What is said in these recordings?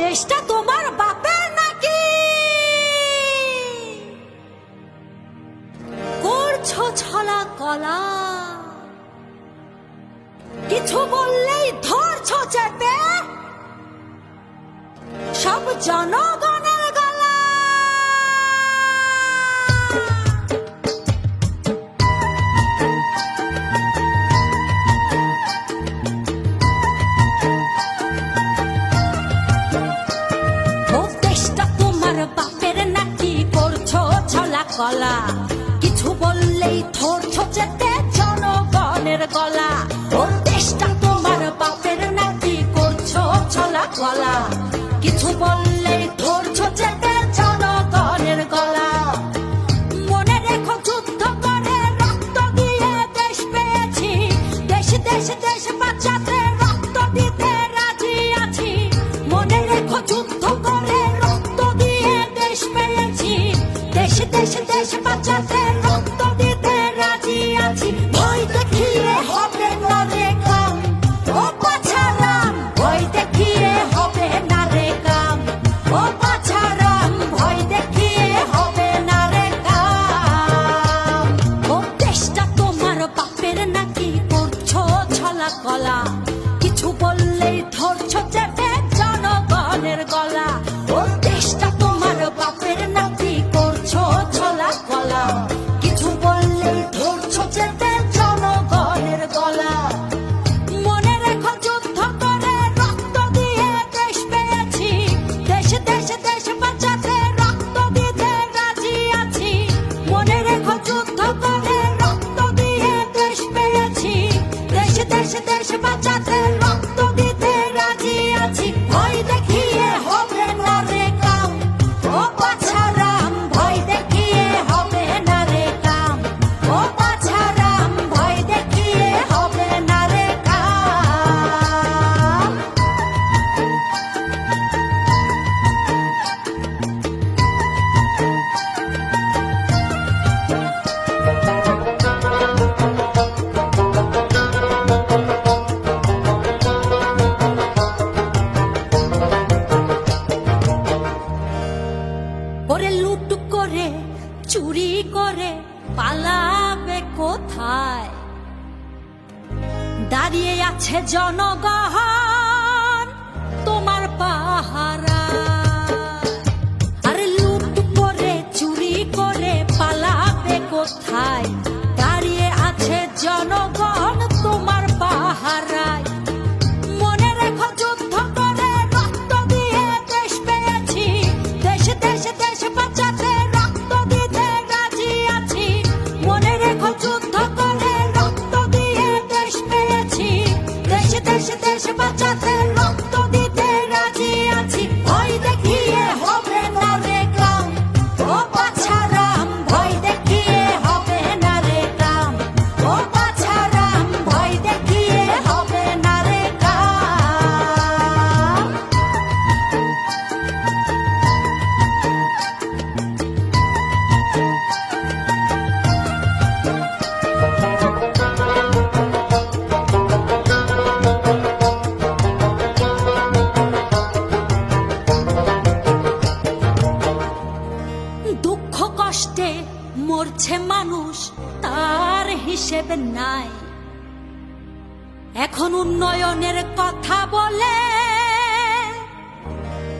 দেশটা তোমার বাপের নাকি? করছো ছলা কলা, কিছু বললেই ধরছো চেপে সব জনগণের গলা। ও দেশটা তোমার বাপের নাকি? করছো ছলা কলা, কিছু বললেই ধরছো চেপে জনগণের গলা। ও দেশটা তোমার বাপের নাকি? করছো ছলা কলা, কিছু বললেই ধরছো চেপে জনগণের গলা। মনে রেখো যুদ্ধ করে রক্ত দিয়ে দেশ পেয়েছি, দেশ দেশ দেশ বাঁচাতে রক্ত দিতে রাজি আছি। মনে রেখো যুদ্ধ করে রক্ত দিয়ে দেশ পেয়েছি, দেশ দেশ দেশ বাঁচাতে রক্ত দিতে রাজি আছি। ভয় দেখিয়ে হবে না রে কাম, ও বাছারাম, ভয় দেখিয়ে হবে না রে কাম, ও বাছারাম, ভয় দেখিয়ে হবে না রে কাম। ও দেশটা তোমার বাপের নাকি? করছো ছলা কলা, কিছু বললেই ধরছো চেপে জনগণের গলা। ও দেশটা তোমার বাপের নাকি? করছো ছলা কলা, কিছু বললেই ধরছো চেপে জনগণের গলা। মনে রেখো যুদ্ধ করে রক্ত দিয়ে দেশ পেয়েছি, দেশ দেশ দেশ বাঁচাতে রক্ত দিতে রাজি আছি। মনে রেখো যুদ্ধ করে রক্ত দিয়ে দেশ পেয়েছি, দেশ দেশ দেশ বাঁচাতে রক্ত দিতে রাজি আছি। ভয় দেখিয়ে হবে না রে কাম, ও বাছারাম, ভয় দেখিয়ে হবে না রে কাম, ও বাছারাম, ভয় দেখিয়ে হবে না রে কাম। ওরে লুট করে চুরি করে পালাবে কোথায়? দাঁড়িয়ে আছে জনগণ তোমার পাহারা। আরে লুট করে চুরি করে পালাবে কোথায়? দাঁড়িয়ে আছে জনগণ তোমার পাহারায়। মনে রেখো যুদ্ধ করে রক্ত দিয়ে দেশ পেয়েছি, দেশ দেশ দেশ বাঁচাতে রক্ত দিতে রাজি আছি। মনে রেখো যুদ্ধ করে রক্ত দিয়ে দেশ পেয়েছি, দেশ দেশ দেশ বাঁচাতে রক্ত দিতে রাজি আছি। ভয় দেখিয়ে হবে না রে কাম, ও বাছারাম, ভয় দেখিয়ে হবে না রে কাম, ও বাছারাম, ভয় দেখিয়ে হবে না রে কাম। দুঃখ কষ্টে মরছে মানুষ, তার হিসেব নাই। এখন উন্নয়নের কথা বলে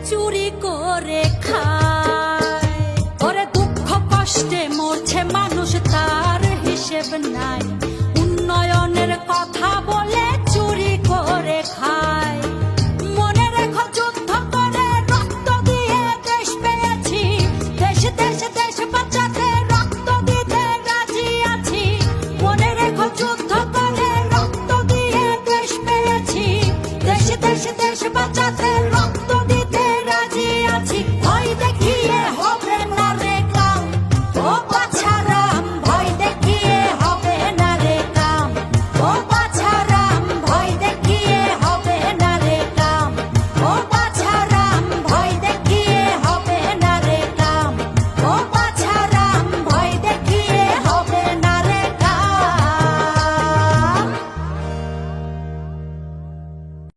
চুরি করে খায়। ওরে দুঃখ কষ্টে মরছে মানুষ, তার হিসেব নাই। উন্নয়নের কথা বলে চুরি করে খায়। মনে রেখো যুদ্ধ করে রক্ত দিয়ে দেশ পেয়েছি, দেশ দেশ দেশ বাঁচাতে রক্ত দিতে রাজি আছি। মনে রেখো যুদ্ধ করে রক্ত দিয়ে দেশ পেয়েছি, দেশ দেশ দেশ বাঁচাতে রক্ত